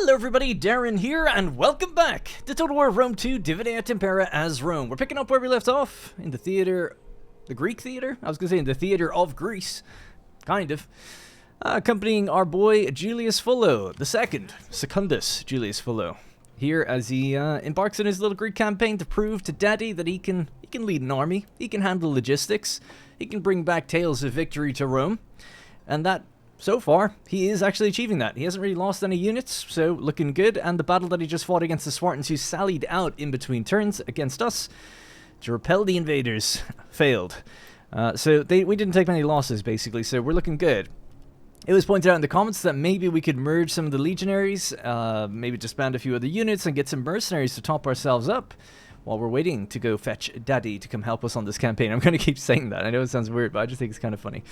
Hello everybody, Darren here, and welcome back to Total War Rome 2 Divinity et Impera as Rome. We're picking up where we left off, in the theater, the Greek theater? I was going to say in the theater of Greece, kind of. Accompanying our boy Julius Fullo, the Secundus Julius Fullo, here as he embarks on his little Greek campaign to prove to Daddy that he can lead an army, he can handle logistics, he can bring back tales of victory to Rome, and that so far, he is actually achieving that. He hasn't really lost any units, so looking good. And the battle that he just fought against the Spartans, who sallied out in between turns against us to repel the invaders, failed. So we didn't take many losses, basically, so we're looking good. It was pointed out in the comments that maybe we could merge some of the legionaries, maybe disband a few other units and get some mercenaries to top ourselves up while we're waiting to go fetch Daddy to come help us on this campaign. I'm going to keep saying that. I know it sounds weird, but I just think it's kind of funny.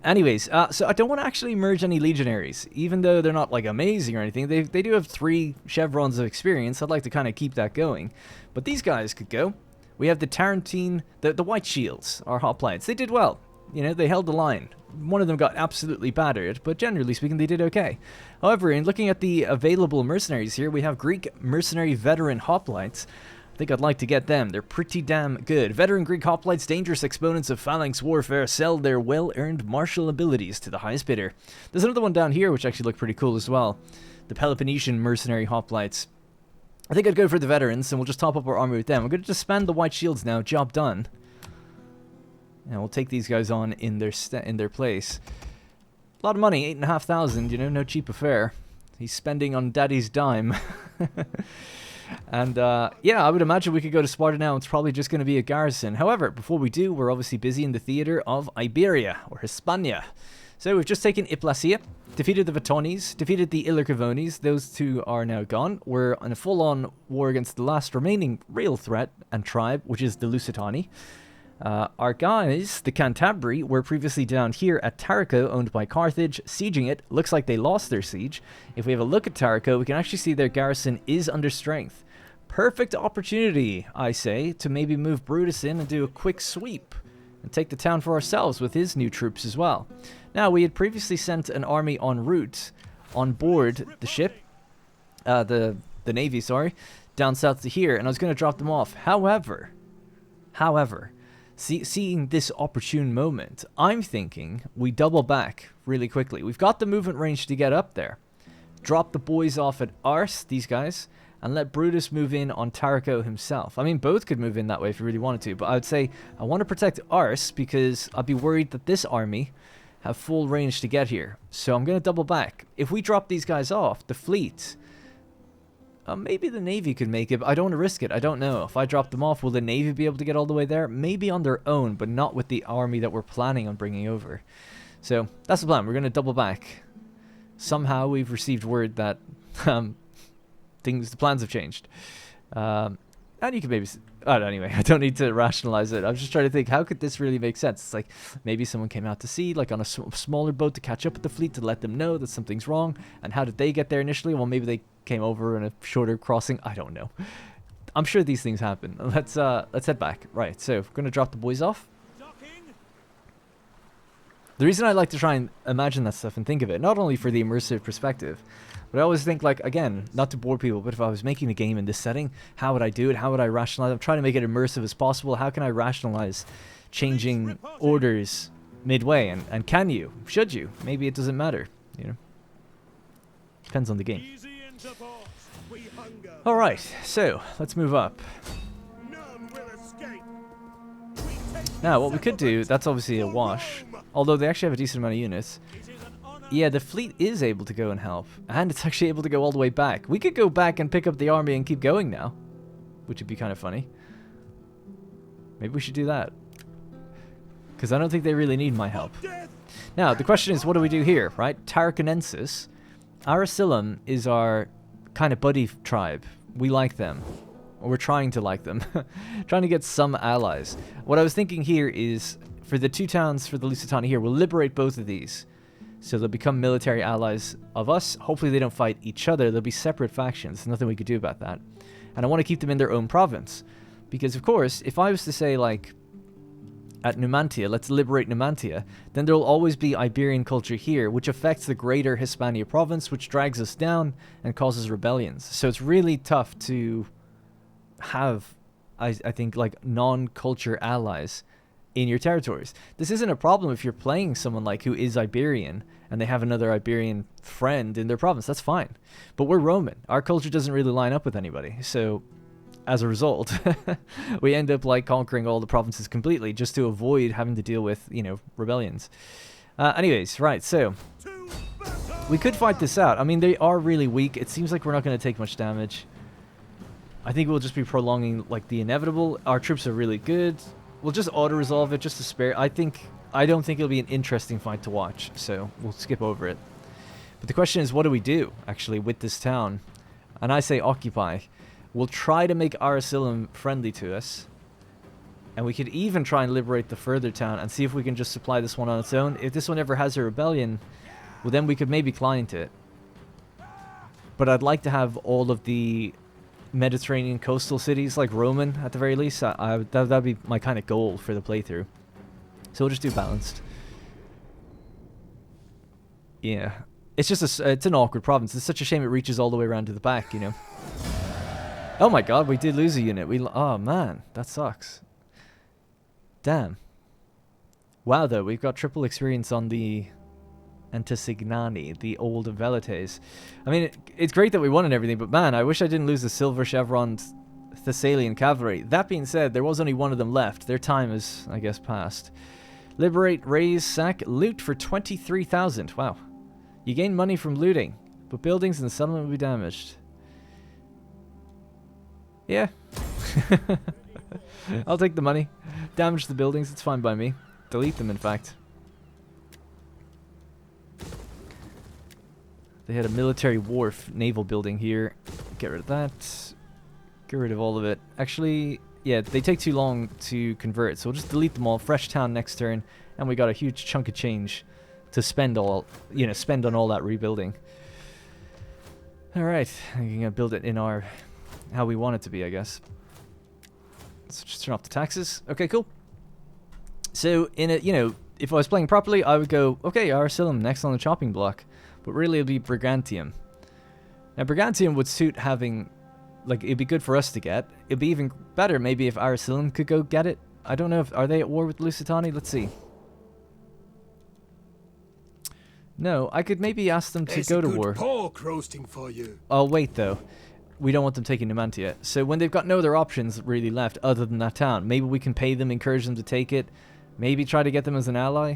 Anyways, so I don't want to actually merge any legionaries, even though they're not like amazing or anything. They do have 3 chevrons of experience. I'd like to kind of keep that going. But these guys could go. We have the Tarentine, the White Shields, our hoplites. They did well. You know, they held the line. One of them got absolutely battered, but generally speaking, they did okay. However, in looking at the available mercenaries here, we have Greek mercenary veteran hoplites. I think I'd like to get them. They're pretty damn good. Veteran Greek hoplites, dangerous exponents of phalanx warfare, sell their well-earned martial abilities to the highest bidder. There's another one down here which actually looked pretty cool as well. The Peloponnesian mercenary hoplites. I think I'd go for the veterans, and we'll just top up our army with them. I'm going to disband the White Shields now. Job done. And we'll take these guys on in their place. A lot of money, 8,500. You know, no cheap affair. He's spending on Daddy's dime. And, yeah, I would imagine we could go to Sparta now. It's probably just going to be a garrison. However, before we do, we're obviously busy in the theater of Iberia, or Hispania. So we've just taken Iplacia, defeated the Vetones, defeated the Illyricovones. Those 2 are now gone. We're in a full-on war against the last remaining real threat and tribe, which is the Lusitani. Our guys, the Cantabri, were previously down here at Tarico, owned by Carthage, sieging it. Looks like they lost their siege. If we have a look at Tarico, we can actually see their garrison is under strength. Perfect opportunity, I say, to maybe move Brutus in and do a quick sweep and take the town for ourselves with his new troops as well. Now, we had previously sent an army en route on board the ship, the navy, sorry, down south to here, and I was going to drop them off. However, seeing this opportune moment, I'm thinking we double back really quickly. We've got the movement range to get up there. Drop the boys off at Ars, these guys, and let Brutus move in on Tarico himself. I mean, both could move in that way if you really wanted to, but I would say I want to protect Ars because I'd be worried that this army have full range to get here. So I'm going to double back. If we drop these guys off, the fleet, maybe the Navy could make it, but I don't want to risk it. I don't know. If I drop them off, will the Navy be able to get all the way there? Maybe on their own, but not with the army that we're planning on bringing over. So that's the plan. We're going to double back. Somehow we've received word that the plans have changed. And you can maybe... Oh, anyway, I don't need to rationalize it. I'm just trying to think, how could this really make sense? It's like, maybe someone came out to sea, like on a smaller boat to catch up with the fleet to let them know that something's wrong. And how did they get there initially? Well, maybe they came over in a shorter crossing. I don't know. I'm sure these things happen. Let's head back. Right, so we're going to drop the boys off. The reason I like to try and imagine that stuff and think of it, not only for the immersive perspective, but I always think, like, again, not to bore people, but if I was making a game in this setting, how would I do it? How would I rationalize? I'm trying to make it immersive as possible. How can I rationalize changing orders midway? And can you? Should you? Maybe it doesn't matter, you know? Depends on the game. Alright, so, let's move up. Now, what we could do, that's obviously a wash, although they actually have a decent amount of units. Yeah, the fleet is able to go and help, and it's actually able to go all the way back. We could go back and pick up the army and keep going now, which would be kind of funny. Maybe we should do that, because I don't think they really need my help. Now, the question is, what do we do here, right? Tarraconensis. Aracillum is our kind of buddy tribe. We like them. Or we're trying to like them. Trying to get some allies. What I was thinking here is, for the 2 towns for the Lusitani here, we'll liberate both of these. So they'll become military allies of us. Hopefully they don't fight each other. They'll be separate factions. There's nothing we could do about that. And I want to keep them in their own province. Because, of course, if I was to say, like, at Numantia, let's liberate Numantia, then there will always be Iberian culture here, which affects the greater Hispania province, which drags us down and causes rebellions. So it's really tough to have, I think, like, non-culture allies in your territories. This isn't a problem if you're playing someone like who is Iberian and they have another Iberian friend in their province. That's fine. But we're Roman. Our culture doesn't really line up with anybody. So as a result, we end up like conquering all the provinces completely just to avoid having to deal with, you know, rebellions. Anyways, right, so we could fight this out. I mean, they are really weak. It seems like we're not going to take much damage. I think we'll just be prolonging like the inevitable. Our troops are really good. We'll just auto-resolve it just to spare. I don't think it'll be an interesting fight to watch, so we'll skip over it. But the question is, what do we do, actually, with this town? And I say occupy. We'll try to make Arasilum friendly to us. And we could even try and liberate the further town and see if we can just supply this one on its own. If this one ever has a rebellion, well, then we could maybe client it. But I'd like to have all of the Mediterranean coastal cities, like Roman, at the very least. That'd be my kind of goal for the playthrough. So we'll just do balanced. Yeah. It's just it's an awkward province. It's such a shame it reaches all the way around to the back, you know. Oh my god, we did lose a unit. Oh man, that sucks. Damn. Wow, though, we've got triple experience on the Antesignani, the old Velites. I mean, it's great that we won and everything, but man, I wish I didn't lose the Silver Chevron Thessalian Cavalry. That being said, there was only one of them left. Their time is, I guess, past. Liberate, raise, sack, loot for 23,000. Wow. You gain money from looting, but buildings and settlement will be damaged. Yeah. I'll take the money. Damage the buildings, it's fine by me. Delete them, in fact. They had a military wharf naval building here. Get rid of that. Get rid of all of it. Actually, yeah, they take too long to convert, so we'll just delete them all. Fresh town next turn, and we got a huge chunk of change to spend on all that rebuilding. All right, I'm gonna build it in our how we want it to be, I guess. Let's just turn off the taxes. Okay, cool. So in a, you know, if I was playing properly, I would go, okay, Arasilum next on the chopping block. But really, it'll be Brigantium. Now, Brigantium would suit having, like, it'd be good for us to get. It'd be even better maybe if Arasilum could go get it. I don't know if, are they at war with Lusitani? Let's see. No, I could maybe ask them to go to war. Pork roasting for you. Oh, wait, though. We don't want them taking Numantia. So when they've got no other options really left other than that town, maybe we can pay them, encourage them to take it. Maybe try to get them as an ally.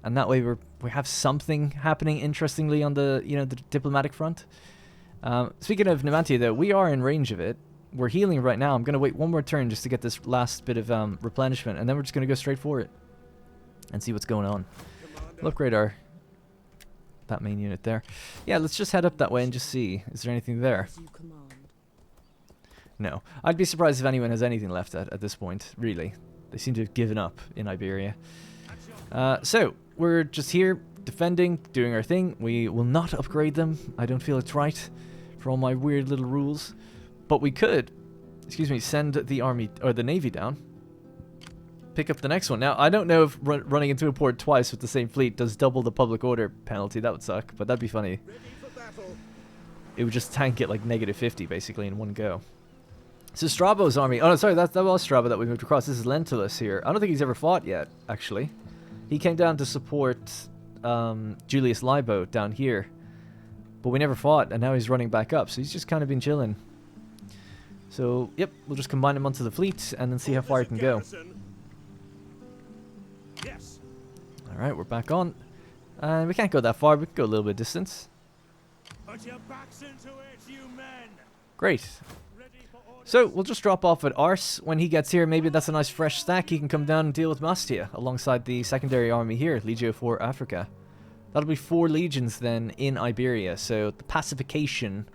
And that way we have something happening interestingly on the, you know, the diplomatic front. Speaking of Numantia, though, we are in range of it. We're healing right now. I'm going to wait one more turn just to get this last bit of replenishment, and then we're just going to go straight for it and see what's going on. We'll upgrade that main unit there. Yeah, let's just head up that way and just see. Is there anything there? No. I'd be surprised if anyone has anything left at this point, really. They seem to have given up in Iberia. So, we're just here, defending, doing our thing. We will not upgrade them. I don't feel it's right for all my weird little rules. But we could, send the army, or the navy down. Pick up the next one. Now, I don't know if running into a port twice with the same fleet does double the public order penalty. That would suck, but that'd be funny. It would just tank it like -50, basically, in one go. So Strabo's army... Oh, no, sorry, that was Strabo that we moved across. This is Lentulus here. I don't think he's ever fought yet, actually. He came down to support Julius Libo down here. But we never fought, and now he's running back up. So he's just kind of been chilling. So, yep, we'll just combine him onto the fleet and then see how far it can go. Yes. Alright, we're back on. And we can't go that far. We can go a little bit of distance. Put your backs into it, you men. Great. So, we'll just drop off at Ars when he gets here. Maybe that's a nice fresh stack. He can come down and deal with Mastia alongside the secondary army here, Legio for Africa. That'll be 4 legions then in Iberia, so the pacification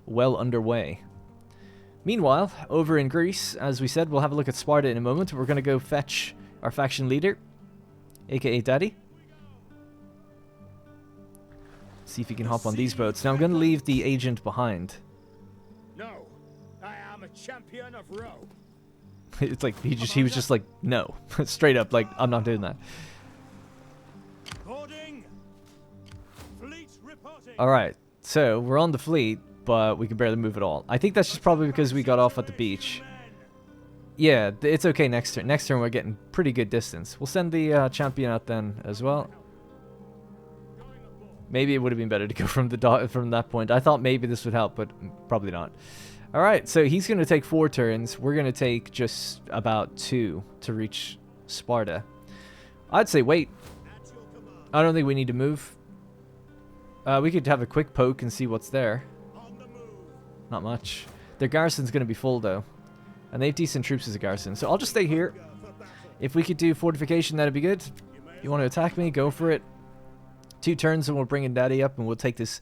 well underway. Meanwhile, over in Greece, as we said, we'll have a look at Sparta in a moment. We're going to go fetch our faction leader, aka Daddy. See if he can hop on these boats. Now, I'm going to leave the agent behind. No, I am a champion of Rome. It's like he was just like, no. Straight up, like, I'm not doing that. Boarding. Fleet reporting. Alright, so we're on the fleet, but we can barely move at all. I think that's just probably because we got off at the beach. Yeah, it's okay next turn. Next turn we're getting pretty good distance. We'll send the champion out then as well. Maybe it would have been better to go from that point. I thought maybe this would help, but probably not. Alright, so he's going to take 4 turns. We're going to take just about 2 to reach Sparta. I'd say wait. I don't think we need to move. We could have a quick poke and see what's there. Not much. Their garrison's going to be full, though. And they have decent troops as a garrison. So I'll just stay here. If we could do fortification, that'd be good. You want to attack me? Go for it. 2 turns and we'll bring in Daddy up and we'll take this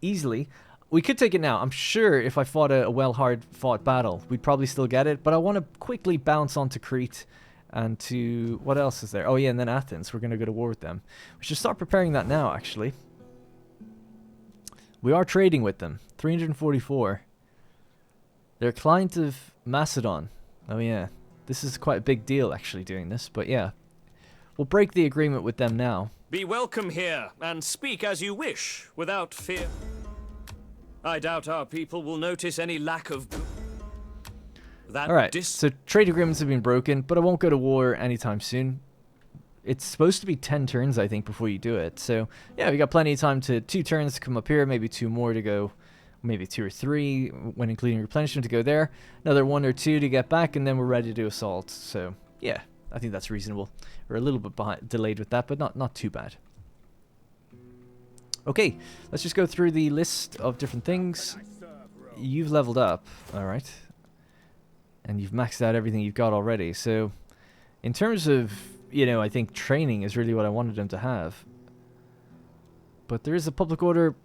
easily. We could take it now. I'm sure if I fought a hard-fought battle, we'd probably still get it. But I want to quickly bounce onto Crete and to... What else is there? Oh, yeah, and then Athens. We're going to go to war with them. We should start preparing that now, actually. We are trading with them. 344. They're a client of Macedon. Oh, yeah. This is quite a big deal, actually, doing this. But, yeah. We'll break the agreement with them now. Be welcome here, and speak as you wish, without fear. I doubt our people will notice any lack of... Alright, so trade agreements have been broken, but I won't go to war anytime soon. It's supposed to be 10 turns, I think, before you do it. So, yeah, we got plenty of time to 2 turns to come up here, maybe 2 more to go, maybe 2 or 3, when including replenishment to go there. Another 1 or 2 to get back, and then we're ready to do assault. So, yeah, I think that's reasonable. We're a little bit delayed with that, but not too bad. Okay, let's just go through the list of different things. You've leveled up, alright. And you've maxed out everything you've got already. So, in terms of, you know, I think training is really what I wanted them to have. But there is a public order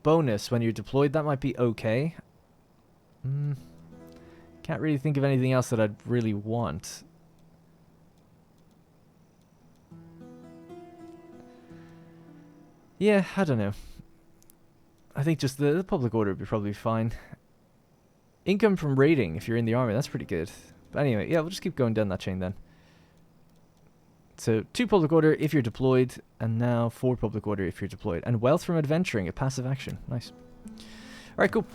bonus when you're deployed. That might be okay. Can't really think of anything else that I'd really want. Yeah, I don't know. I think just the public order would be probably fine. Income from raiding, if you're in the army, that's pretty good. But anyway, yeah, we'll just keep going down that chain then. So, 2 public order if you're deployed, and now 4 public order if you're deployed. And wealth from adventuring, a passive action. Nice. Alright, cool.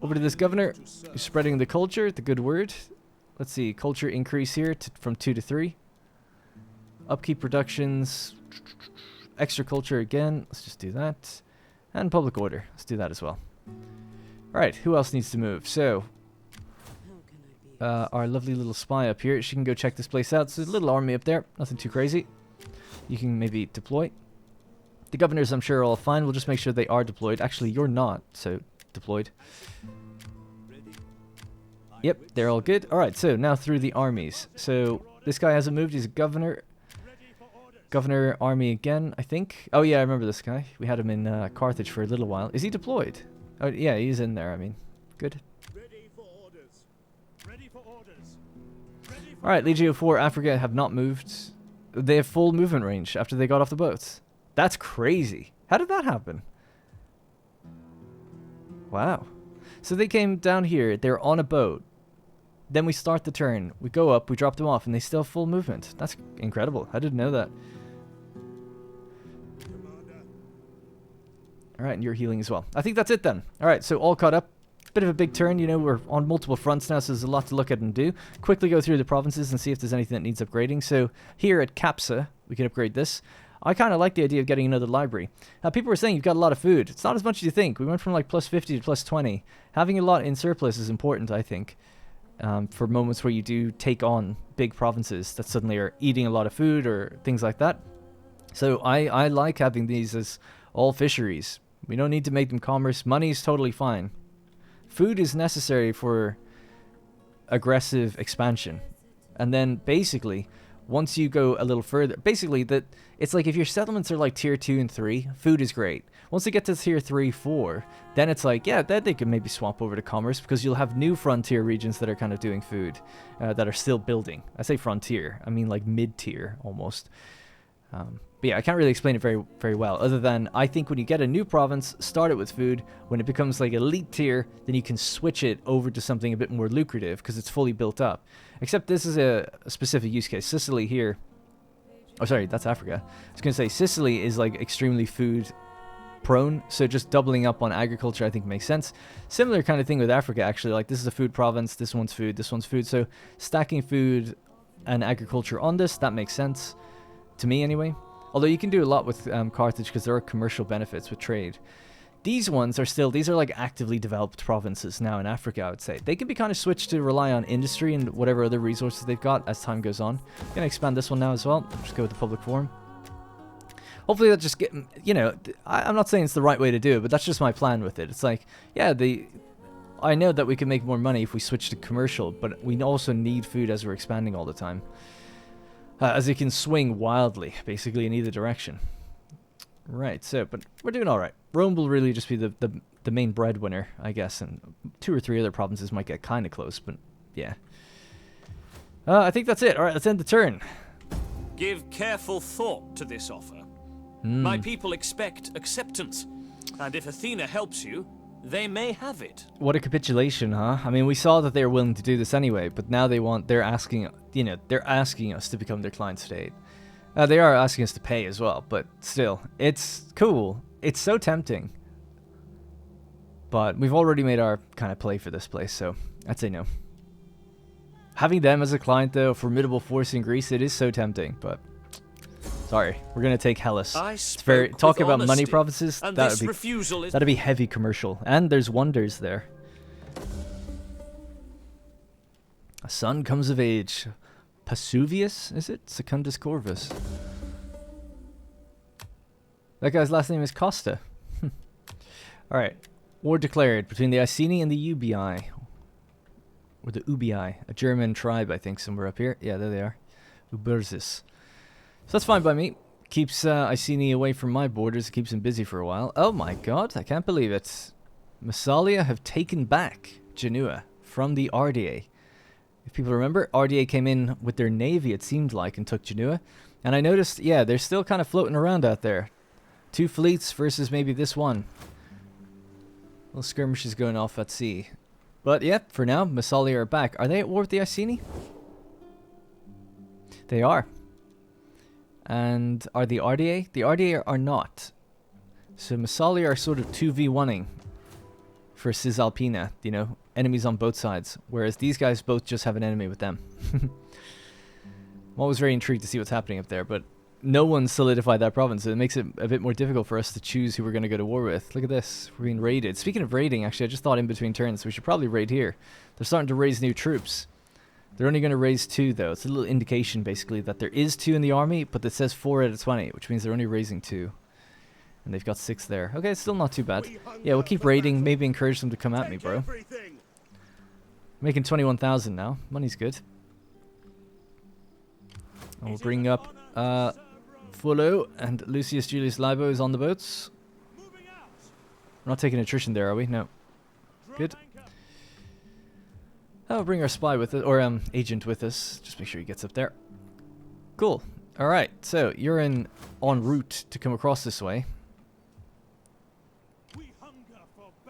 Over to this governor, who's spreading the culture, the good word. Let's see, culture increase here from 2 to 3. Upkeep productions... Extra culture again. Let's just do that. And public order. Let's do that as well. Alright, who else needs to move? So, our lovely little spy up here. She can go check this place out. So, a little army up there. Nothing too crazy. You can maybe deploy. The governors, I'm sure, are all fine. We'll just make sure they are deployed. Actually, you're not. So, deployed. Yep, they're all good. Alright, so now through the armies. So, this guy hasn't moved. He's a governor. Governor army again, I think. Oh yeah, I remember this guy. We had him in Carthage for a little while. Is he deployed? Oh yeah, he's in there, I mean. Good. Ready for orders. Ready for orders. Ready for Alright, Legio 4 Africa have not moved. They have full movement range after they got off the boats. That's crazy. How did that happen? Wow. So they came down here, they're on a boat. Then we start the turn. We go up, we drop them off, and they still have full movement. That's incredible. I didn't know that. Alright, and you're healing as well. I think that's it then. Alright, so all caught up. Bit of a big turn, you know, we're on multiple fronts now, so there's a lot to look at and do. Quickly go through the provinces and see if there's anything that needs upgrading. So, here at Capsa, we can upgrade this. I kind of like the idea of getting another library. Now, people were saying you've got a lot of food. It's not as much as you think. We went from like plus 50 to plus 20. Having a lot in surplus is important, I think. For moments where you do take on big provinces that suddenly are eating a lot of food or things like that. So I like having these as all fisheries. We don't need to make them commerce. Money is totally fine. Food is necessary for aggressive expansion. And then basically, once you go a little further, basically it's like if your settlements are like tier 2 and 3, food is great. Once they get to tier 3, 4, then it's like, yeah, then they can maybe swap over to commerce because you'll have new frontier regions that are kind of doing food, that are still building. I say frontier, I mean like mid-tier almost. But yeah, I can't really explain it very well, other than I think when you get a new province, start it with food. When it becomes like elite tier, then you can switch it over to something a bit more lucrative because it's fully built up. Except this is a specific use case. Sicily here. Oh, sorry, that's Africa. I was going to say Sicily is like extremely food prone, so just doubling up on agriculture I think makes sense. Similar kind of thing with Africa actually. Like this is a food province, this one's food, this one's food. So stacking food and agriculture on this, that makes sense to me anyway. Although you can do a lot with Carthage because there are commercial benefits with trade. These ones are still, these are like actively developed provinces now in Africa, I would say. They can be kind of switched to rely on industry and whatever other resources they've got as time goes on. I'm going to expand this one now as well. Just go with the public forum. Hopefully that just get, you know, I'm not saying it's the right way to do it, but that's just my plan with it. It's like, yeah, I know that we can make more money if we switch to commercial, but we also need food as we're expanding all the time. As it can swing wildly, basically, in either direction. Right, so, but we're doing alright. Rome will really just be the main breadwinner, I guess, and 2 or 3 other provinces might get kind of close, but yeah. I think that's it. Alright, let's end the turn. Give careful thought to this offer. My people expect acceptance, and if Athena helps you, they may have it. What a capitulation, huh? I mean, we saw that they were willing to do this anyway, but now they're asking us to become their client state. They are asking us to pay as well, but still, it's cool. It's so tempting. But we've already made our kind of play for this place, so I'd say no. Having them as a client, though, a formidable force in Greece, it is so tempting, but sorry, we're gonna take Hellas. It's very talking about money provinces. That'd be heavy commercial, and there's wonders there. A son comes of age. Pasuvius, is it? Secundus Corvus. That guy's last name is Costa. Alright. War declared between the Iceni and the Ubii. Or the Ubii. A German tribe, I think, somewhere up here. Yeah, there they are. Ubersis. So that's fine by me. Keeps Iceni away from my borders. Keeps him busy for a while. Oh my god, I can't believe it. Massalia have taken back Genoa from the RDA. If people remember, RDA came in with their navy, it seemed like, and took Genoa. And I noticed, yeah, they're still kind of floating around out there. 2 fleets versus maybe this one. Little skirmishes going off at sea. But yeah, for now, Massalia are back. Are they at war with the Iceni? They are. And are the RDA? The RDA are not. So Massalia are sort of 2v1ing for Cisalpina, you know, enemies on both sides, whereas these guys both just have an enemy with them. I'm always very intrigued to see what's happening up there, but no one solidified that province, so it makes it a bit more difficult for us to choose who we're going to go to war with. Look at this, we're being raided. Speaking of raiding, actually, I just thought in between turns we should probably raid here. They're starting to raise new troops. They're only going to raise 2, though. It's a little indication, basically, that there is 2 in the army, but it says 4 out of 20, which means they're only raising 2. And they've got 6 there. Okay, it's still not too bad. Yeah, we'll keep raiding. Maybe encourage them to come at me, bro. Making 21,000 now. Money's good. And we'll bring up Fullo and Lucius Julius Libo is on the boats. We're not taking attrition there, are we? No. Good. I'll bring our spy with us, or agent with us. Just make sure he gets up there. Cool. Alright, so you're en route to come across this way.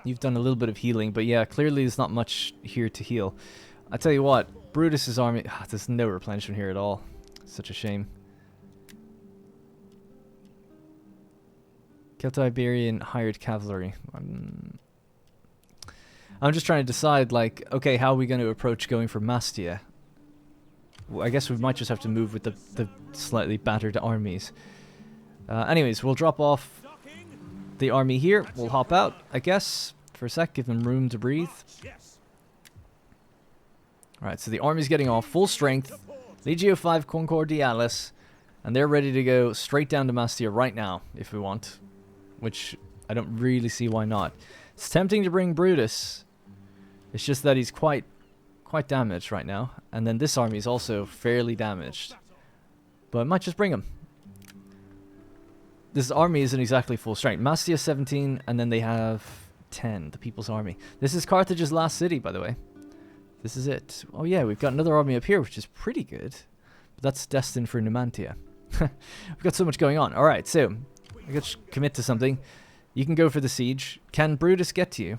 You've done a little bit of healing, but yeah, clearly there's not much here to heal. I tell you what, Brutus's army... there's no replenishment here at all. Such a shame. Celto-Iberian hired cavalry. I'm just trying to decide, like, okay, how are we going to approach going for Mastia? Well, I guess we might just have to move with the slightly battered armies. Anyways, we'll drop off the army here. We'll hop out, I guess, for a sec, give them room to breathe. Alright, so the army's getting off full strength. Legio 5 Concordialis. And they're ready to go straight down to Mastia right now, if we want. Which I don't really see why not. It's tempting to bring Brutus. It's just that he's quite damaged right now. And then this army is also fairly damaged. But I might just bring him. This army isn't exactly full strength. Mastia 17, and then they have 10, the People's Army. This is Carthage's last city, by the way. This is it. Oh yeah, we've got another army up here, which is pretty good. But that's destined for Numantia. We've got so much going on. Alright, so I could commit to something. You can go for the siege. Can Brutus get to you?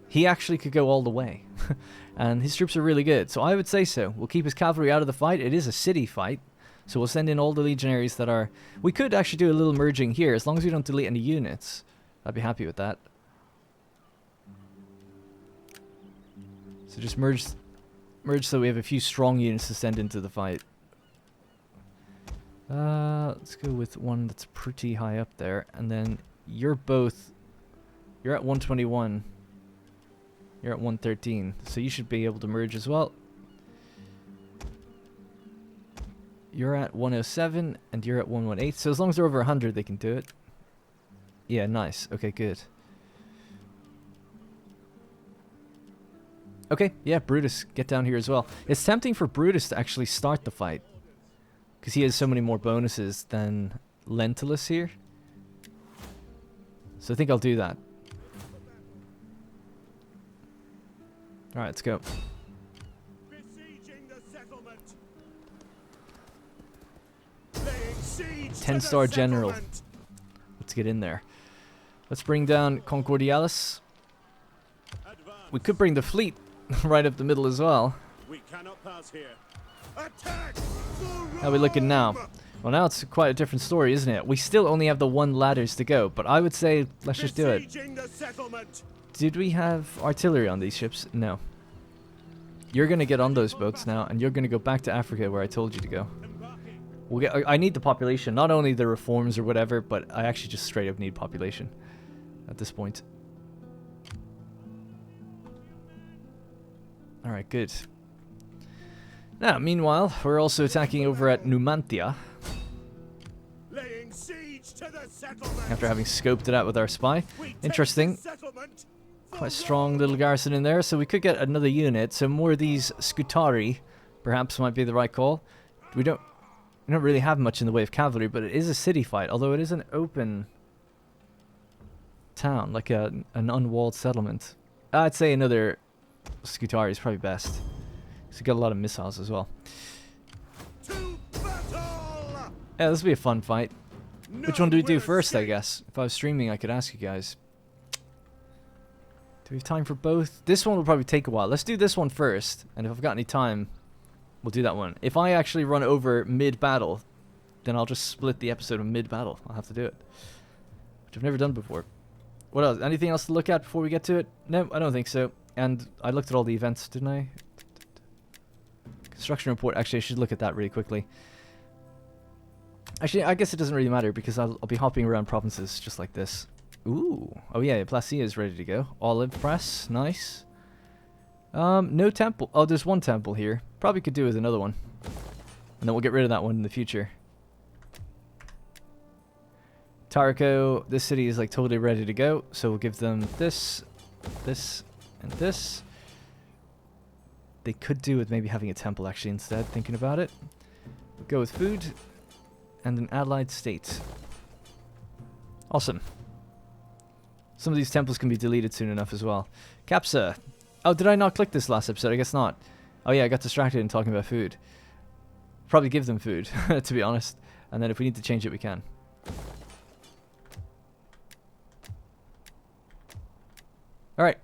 He actually could go all the way. And his troops are really good, so I would say so. We'll keep his cavalry out of the fight. It is a city fight, so we'll send in all the legionaries that are... We could actually do a little merging here, as long as we don't delete any units. I'd be happy with that. So just merge so we have a few strong units to send into the fight. Let's go with one that's pretty high up there, and then you're at 121. You're at 113, so you should be able to merge as well. You're at 107, and you're at 118, so as long as they're over 100, they can do it. Yeah, nice. Okay, good. Okay, yeah, Brutus, get down here as well. It's tempting for Brutus to actually start the fight, because he has so many more bonuses than Lentulus here. So I think I'll do that. Alright, let's go. Besieging the settlement. Laying siege 10-star general. settlement. Let's get in there. Let's bring down Concordialis. We could bring the fleet right up the middle as well. We cannot pass here. Attack! How are we looking now? Well, now it's quite a different story, isn't it? We still only have the 1 ladders to go, but I would say let's just do it. Besieging the settlement. Did we have artillery on these ships? No. You're going to get on those boats now, and you're going to go back to Africa where I told you to go. We'll get. I need the population, not only the reforms or whatever, but I actually just straight up need population at this point. Alright, good. Now, meanwhile, we're also attacking over at Numantia. Laying siege to the settlement. After having scoped it out with our spy. We take Interesting. the settlement for Quite strong Rome. little garrison in there, so we could get another unit. So more of these Scutari, perhaps, might be the right call. We don't really have much in the way of cavalry, but it is a city fight, although it is an open town, like an unwalled settlement. I'd say another Scutari is probably best. So we got a lot of missiles as well. To battle. Yeah, this will be a fun fight. Which one do we None do will first, I escape. guess? If I was streaming, I could ask you guys. Do we have time for both? This one will probably take a while. Let's do this one first, and if I've got any time, we'll do that one. If I actually run over mid-battle, then I'll just split the episode of mid-battle. I'll have to do it. Which I've never done before. What else? Anything else to look at before we get to it? No, I don't think so. And I looked at all the events, didn't I? Construction report. Actually, I should look at that really quickly. Actually, I guess it doesn't really matter because I'll be hopping around provinces just like this. Ooh. Oh yeah, Placia is ready to go. Olive press. Nice. No temple. Oh, there's one temple here. Probably could do with another one. And then we'll get rid of that one in the future. Tarico, this city is like totally ready to go. So we'll give them this, this, and this. They could do with maybe having a temple actually instead, thinking about it. We'll go with food and an allied state. Awesome. Some of these temples can be deleted soon enough as well. Capsa. Oh, did I not click this last episode? I guess not. Oh yeah, I got distracted in talking about food. Probably give them food, to be honest. And then if we need to change it, we can. Alright.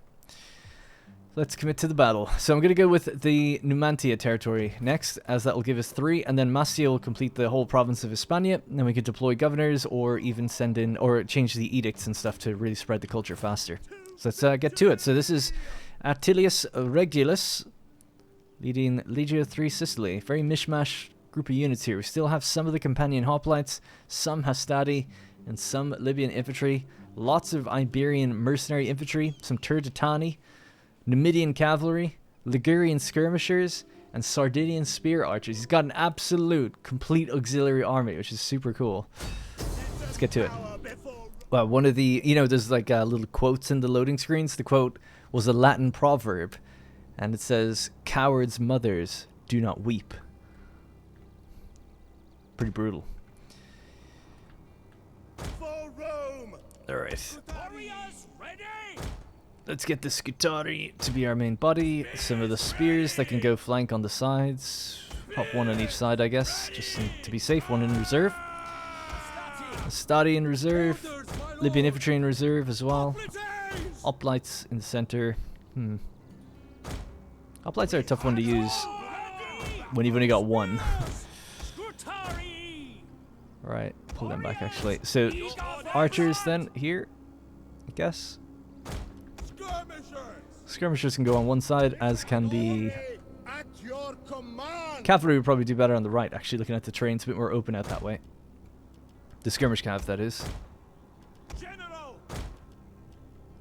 Let's commit to the battle. So I'm going to go with the Numantia territory next, as that will give us 3, and then Mastia will complete the whole province of Hispania, and then we could deploy governors, or even send in, or change the edicts and stuff to really spread the culture faster. So let's get to it. So this is Attilius Regulus, leading Legio III Sicily. Very mishmash group of units here. We still have some of the Campanian hoplites, some Hastati, and some Libyan infantry. Lots of Iberian mercenary infantry, some Turdetani, Numidian cavalry, Ligurian skirmishers, and Sardinian spear archers. He's got an absolute, complete auxiliary army, which is super cool. Let's get to it. Well, one of the, there's like little quotes in the loading screens. The quote was a Latin proverb, and it says, "Cowards' mothers do not weep." Pretty brutal. For Rome. All right. Warriors ready! Let's get the Scutari to be our main body. Some of the spears that can go flank on the sides. Pop one on each side, I guess, just to be safe. One in reserve. Stati in reserve. Libyan infantry in reserve as well. Hoplites in the center. Hoplites are a tough one to use when you've only got one. Right, pull them back actually. So, archers then here, I guess. Skirmishers can go on one side, as can the cavalry would probably do better on the right, actually, looking at the terrain's a bit more open out that way. The skirmish cav, that is.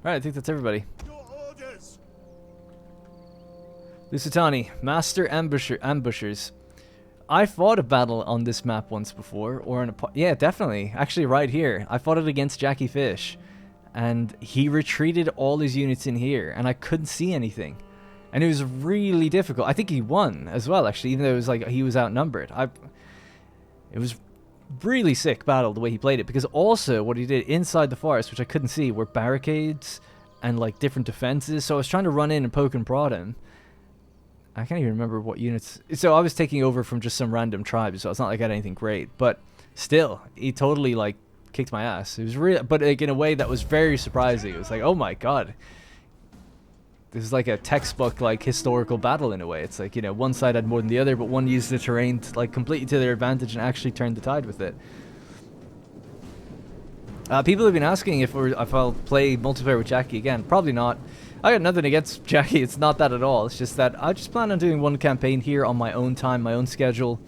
Right, I think that's everybody. Lusitani, Master Ambushers. I fought a battle on this map once before, or in a... Yeah, definitely. Actually, right here. I fought it against Jackie Fish. And he retreated all his units in here, and I couldn't see anything. And it was really difficult. I think he won as well, actually, even though it was like he was outnumbered. It was really sick battle the way he played it, because also what he did inside the forest, which I couldn't see, were barricades and like different defenses. So I was trying to run in and poke and prod him. I can't even remember what units. So I was taking over from just some random tribes, so it's not like I had anything great. But still, he totally like kicked my ass. It was really, but like in a way that was very surprising. It was like, oh my god, this is like a textbook like historical battle in a way. It's like, you know, one side had more than the other, but one used the terrain to, like completely to their advantage and actually turned the tide with it. People have been asking if I'll play multiplayer with Jackie again. Probably not. I got nothing against Jackie. It's not that at all. It's just that I just plan on doing one campaign here on my own time, my own schedule.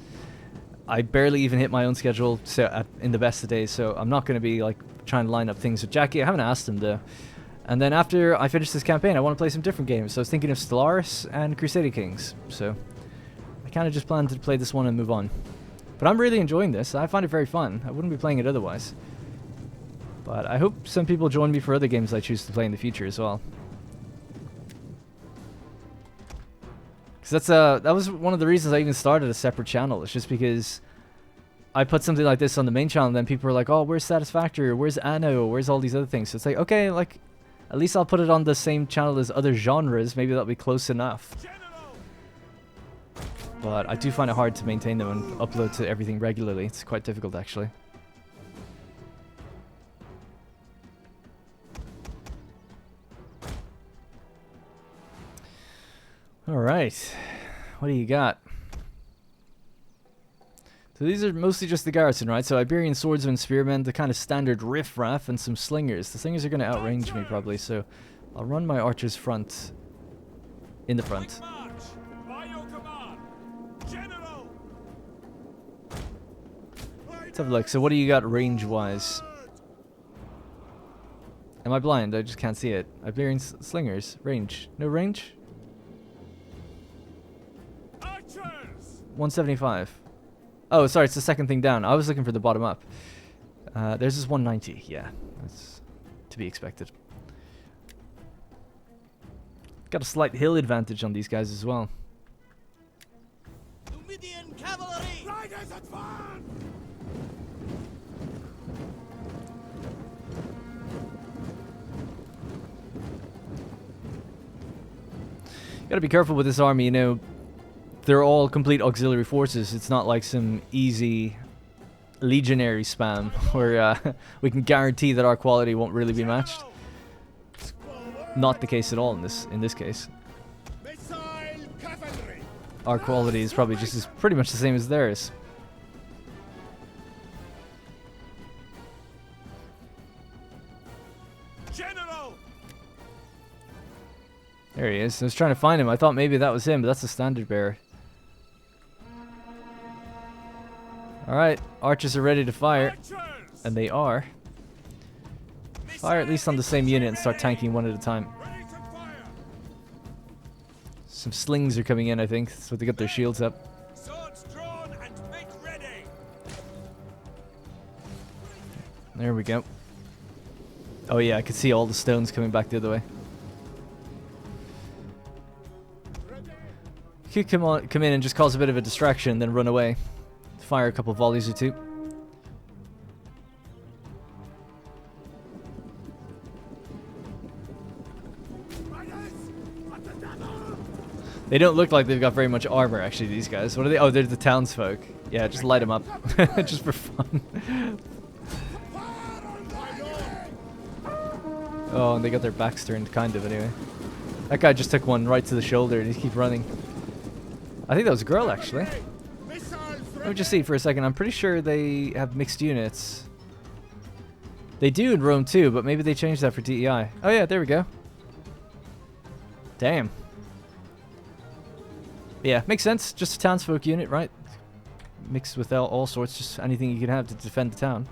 I barely even hit my own schedule in the best of days, so I'm not going to be like trying to line up things with Jackie. I haven't asked him though. And then after I finish this campaign, I want to play some different games. So I was thinking of Stellaris and Crusader Kings. So I kind of just plan to play this one and move on. But I'm really enjoying this. I find it very fun. I wouldn't be playing it otherwise. But I hope some people join me for other games I choose to play in the future as well. Because that was one of the reasons I even started a separate channel. It's just because I put something like this on the main channel, and then people were like, oh, where's Satisfactory, or where's Anno, or where's all these other things? So it's like, okay, like, at least I'll put it on the same channel as other genres. Maybe that'll be close enough. But I do find it hard to maintain them and upload to everything regularly. It's quite difficult, actually. Alright, what do you got? So these are mostly just the garrison, right? So Iberian swordsmen, spearmen, the kind of standard riff-raff, and some slingers. The slingers are going to outrange me probably, so I'll run my archers front in the front. Let's have a look. So what do you got range-wise? Am I blind? I just can't see it. Iberian slingers. Range. No range? 175. Oh, sorry, it's the second thing down. I was looking for the bottom up. There's this 190. Yeah, that's to be expected. Got a slight hill advantage on these guys as well. Numidian cavalry! Riders advance! Gotta be careful with this army, you know. They're all complete auxiliary forces. It's not like some easy legionary spam where we can guarantee that our quality won't really be matched. It's not the case at all in this case. Our quality is probably just pretty much the same as theirs. General! There he is. I was trying to find him. I thought maybe that was him, but that's the standard bearer. Alright, archers are ready to fire. And they are. Fire at least on the same unit and start tanking one at a time. Some slings are coming in, I think. So they got their shields up. Swords drawn and make ready. There we go. Oh yeah, I could see all the stones coming back the other way. You could come in and just cause a bit of a distraction, then run away. Fire a couple volleys or two. They don't look like they've got very much armor, actually, these guys. What are they? Oh, they're the townsfolk. Yeah, just light them up. Just for fun. Oh, and they got their backs turned, kind of, anyway. That guy just took one right to the shoulder and he keeps running. I think that was a girl, actually. Let me just see for a second. I'm pretty sure they have mixed units. They do in Rome too, but maybe they changed that for D.E.I. Oh yeah, there we go. Damn. Yeah, makes sense. Just a townsfolk unit, right? Mixed with all sorts, just anything you can have to defend the town.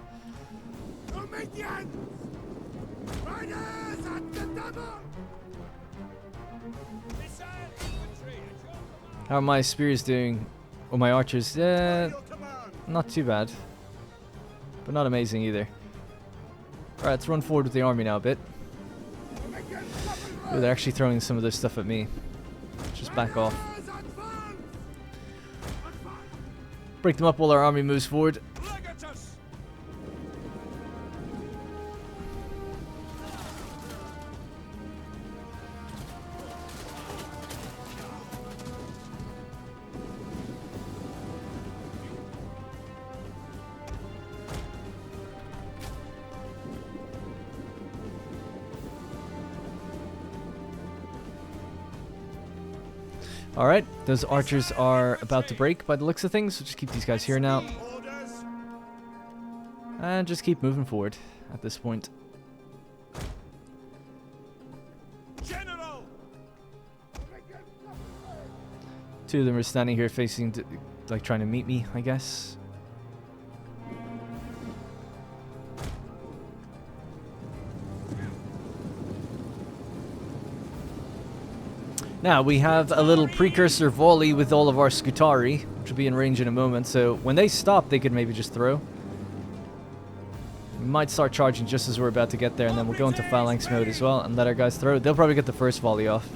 How are my spears doing? Or my archers? Not too bad. But not amazing either. Alright, let's run forward with the army now a bit. Ooh, they're actually throwing some of this stuff at me. Just back off. Break them up while our army moves forward. Alright, those archers are about to break by the looks of things, so just keep these guys here now. And just keep moving forward at this point. General! Two of them are standing here facing, like trying to meet me, I guess. Now, we have a little precursor volley with all of our Scutari, which will be in range in a moment, so when they stop, they could maybe just throw. We might start charging just as we're about to get there, and then we'll go into phalanx mode as well, and let our guys throw. They'll probably get the first volley off.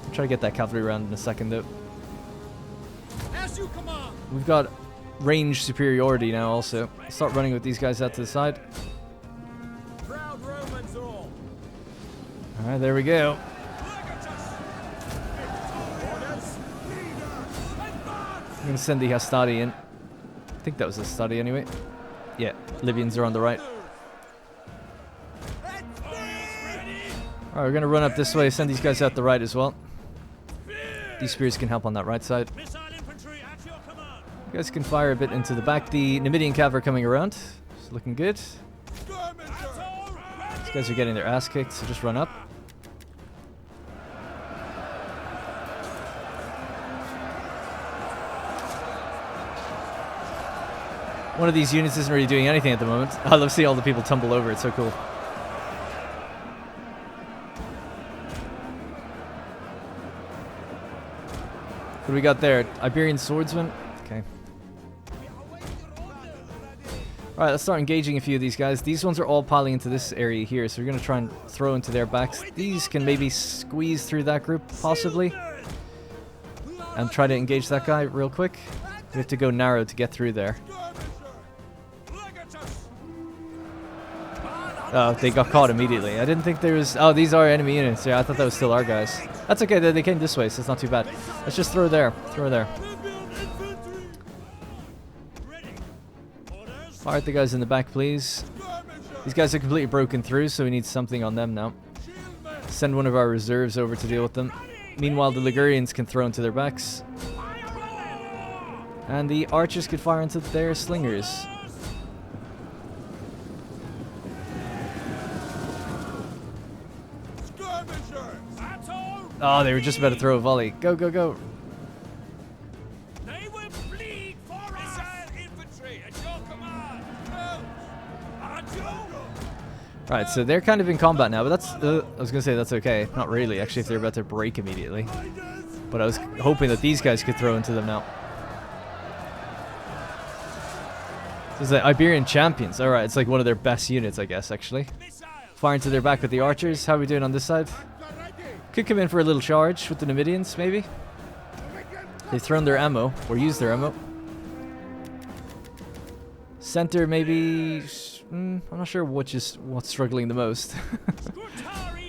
I'll try to get that cavalry round in a second, though. As you command. We've got range superiority now, also. Start running with these guys out to the side. Proud Romans all. Alright, there we go. I'm going to send the Hastati in. I think that was Hastati anyway. Yeah, Libyans are on the right. Alright, we're going to run up this way, send these guys out the right as well. These spears can help on that right side. You guys can fire a bit into the back. The Numidian cav are coming around. It's looking good. These guys are getting their ass kicked, so just run up. One of these units isn't really doing anything at the moment. I love seeing all the people tumble over. It's so cool. What do we got there? Iberian swordsman? Okay. Alright, let's start engaging a few of these guys. These ones are all piling into this area here, so we're going to try and throw into their backs. These can maybe squeeze through that group, possibly. And try to engage that guy real quick. We have to go narrow to get through there. Oh, they got caught immediately. I didn't think there was... Oh, these are enemy units. Yeah, I thought that was still our guys. That's okay, they came this way, so it's not too bad. Let's just throw there. Throw there. Fire the guys in the back, please. These guys are completely broken through, so we need something on them now. Send one of our reserves over to deal with them. Meanwhile, the Ligurians can throw into their backs. And the archers could fire into their slingers. Oh, they were just about to throw a volley. Go, go, go. They will bleed for us. Infantry at your command. Right, so they're kind of in combat now, but that's... I was going to say that's okay. Not really, actually, if they're about to break immediately. But I was hoping that these guys could throw into them now. This is the Iberian champions. Alright, it's like one of their best units, I guess, actually. Fire into their back with the archers. How are we doing on this side? Could come in for a little charge with the Numidians, maybe. They've thrown their ammo, or used their ammo. Center, maybe... I'm not sure what's struggling the most.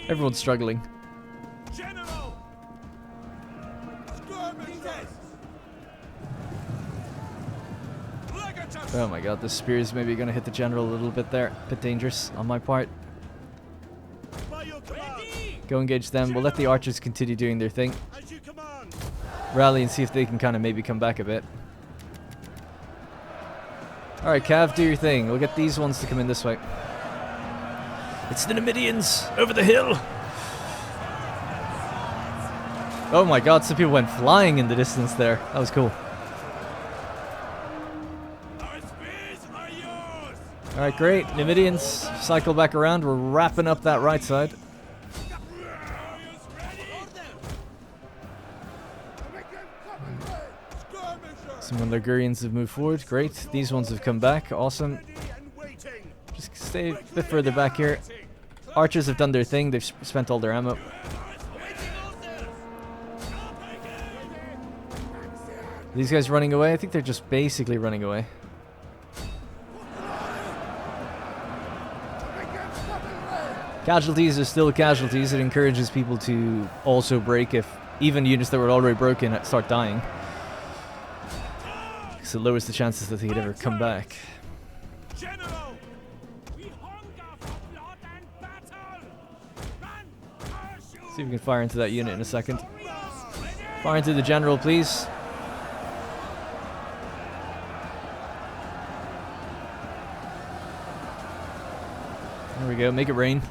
Everyone's struggling. General! Oh my god, the spears maybe gonna hit the general a little bit there. Bit dangerous on my part. By your command. Go engage them. We'll let the archers continue doing their thing. As you command. Rally and see if they can kind of maybe come back a bit. Alright, Cav, do your thing. We'll get these ones to come in this way. It's the Numidians over the hill. Oh my god, some people went flying in the distance there. That was cool. Our spears are yours. Alright, great. Numidians, cycle back around. We're wrapping up that right side. Some Ligurians have moved forward. Great. These ones have come back. Awesome. Just stay a bit further back here. Archers have done their thing. They've spent all their ammo. These guys running away? I think they're just basically running away. Casualties are still casualties. It encourages people to also break if even units that were already broken start dying. So it lowers the chances that they could ever come back. General! We hunger for blood and battle! Run! See if we can fire into that unit in a second. Fire into the general, please. There we go, make it rain.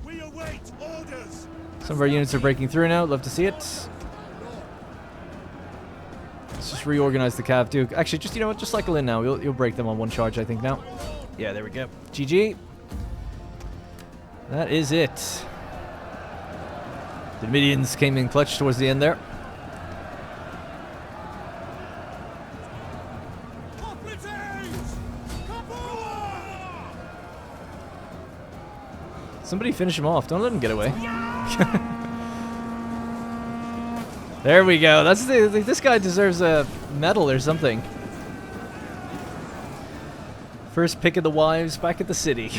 We await orders. Some of our units are breaking through now, love to see it. Let's just reorganize the Cav too. Actually, just, you know what, just cycle in now. You'll break them on one charge, I think, now. Yeah, there we go. GG. That is it. The Numidians came in clutch towards the end there. Somebody finish him off. Don't let him get away. There we go. That's this guy deserves a medal or something. First pick of the wives back at the city.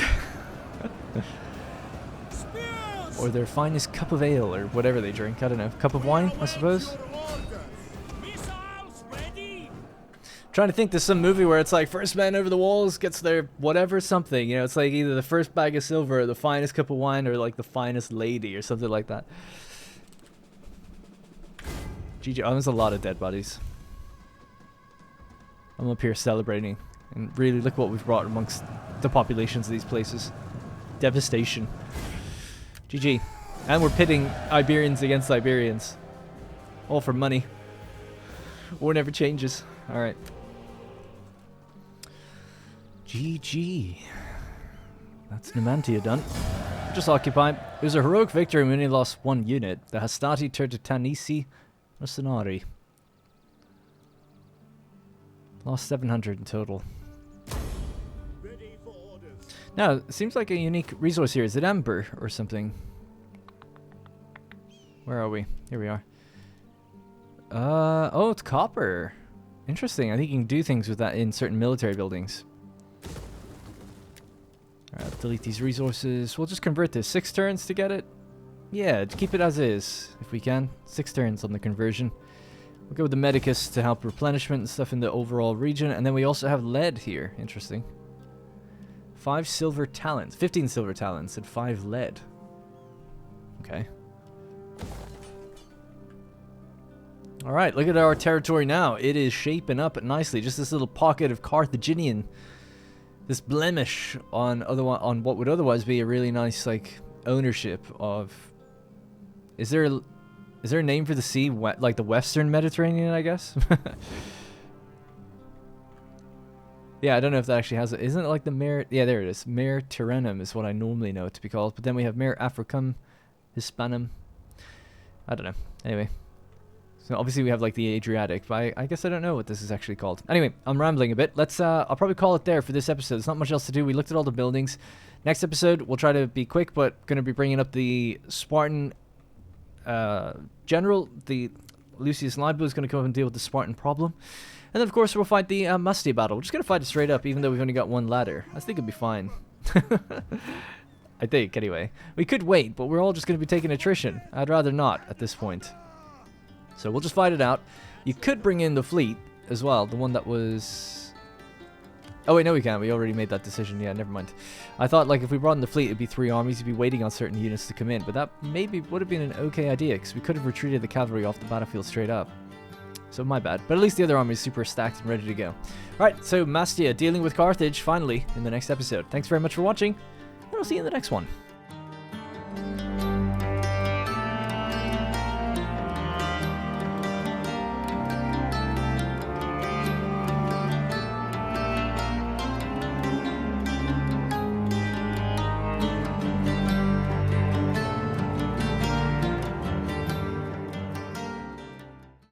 Or their finest cup of ale or whatever they drink. I don't know. Cup of wine, I suppose. Trying to think there's some movie where it's like first man over the walls gets their whatever something. You know, it's like either the first bag of silver or the finest cup of wine or like the finest lady or something like that. GG. Oh, there's a lot of dead bodies. I'm up here celebrating. And really look what we've brought amongst the populations of these places. Devastation. GG. And we're pitting Iberians against Iberians. All for money. War never changes. Alright. GG. That's Numantia done. Just occupy. It was a heroic victory and we only lost one unit. The Hastati Tertanisi Mercenari. Lost 700 in total. Ready for orders. Now, it seems like a unique resource here. Is it amber or something? Where are we? Here we are. Oh, it's copper. Interesting. I think you can do things with that in certain military buildings. Alright, delete these resources. We'll just convert this. 6 turns to get it? Yeah, keep it as is, if we can. 6 turns on the conversion. We'll go with the Medicus to help replenishment and stuff in the overall region. And then we also have lead here. Interesting. 5 silver talents. 15 silver talents and 5 lead. Okay. Alright, look at our territory now. It is shaping up nicely. Just this little pocket of Carthaginian. This blemish on what would otherwise be a really nice like ownership of. Is there a name for the sea? Like the Western Mediterranean, I guess. Yeah, I don't know if that actually has it. Isn't it like the Mare? Yeah, there it is. Mare Tyrrhenum is what I normally know it to be called. But then we have Mare Africum, Hispanum. I don't know. Anyway. So obviously we have like the Adriatic, but I guess I don't know what this is actually called. Anyway, I'm rambling a bit. Let's I'll probably call it there for this episode. There's not much else to do. We looked at all the buildings. Next episode, we'll try to be quick, but going to be bringing up the Spartan general. The Lucius Libo is going to come up and deal with the Spartan problem. And then of course we'll fight the Musty battle. We're just going to fight it straight up, even though we've only got one ladder. I think it'll be fine. I think, anyway. We could wait, but we're all just going to be taking attrition. I'd rather not at this point. So we'll just fight it out. You could bring in the fleet as well. The one that was... Oh, wait, no, we can't. We already made that decision. Yeah, never mind. I thought, like, if we brought in the fleet, it'd be 3 armies. You'd be waiting on certain units to come in. But that maybe would have been an okay idea, because we could have retreated the cavalry off the battlefield straight up. So my bad. But at least the other army is super stacked and ready to go. Alright, so Mastia dealing with Carthage, finally, in the next episode. Thanks very much for watching, and I'll see you in the next one.